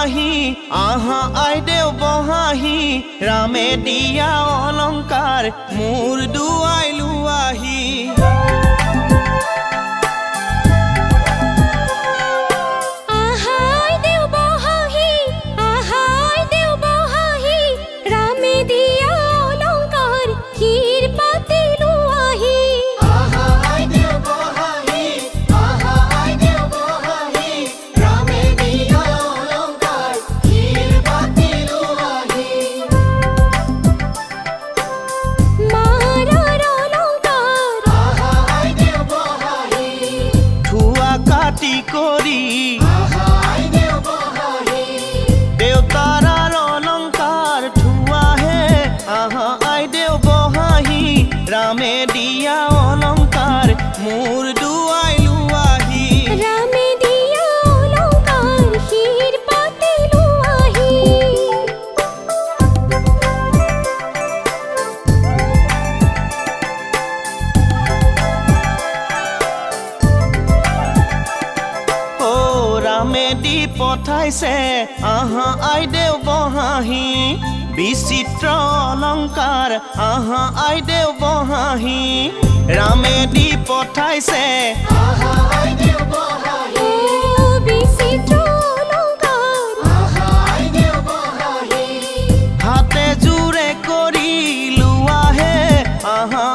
বহাহি আহা আইদেউ বহাহি ৰামে দিয়া অলংকাৰ মোৰ দুৱাই লোৱাহি কৰি দেউতাৰ অলংকাৰ থোৱাহে আহা আইদেউ বহাহি ৰামে দিয়া অলংকাৰ মোৰ দুৱাই লোৱাহি ৰামে দিয়া অলংকাৰ শিৰ পাতি লোৱাহি ৰামে দি পঠাইছে আহা আইদেউ বহাহি বিচিত্ৰ অলংকাৰ আহা আইদেউ বহাহি ৰামে দি পঠাইছে আহা আইদেউ বহাহি বিচিত্ৰ অলংকাৰ আহা আইদেউ বহাহি হাতে জোৰে কৰি লোৱাহে আহা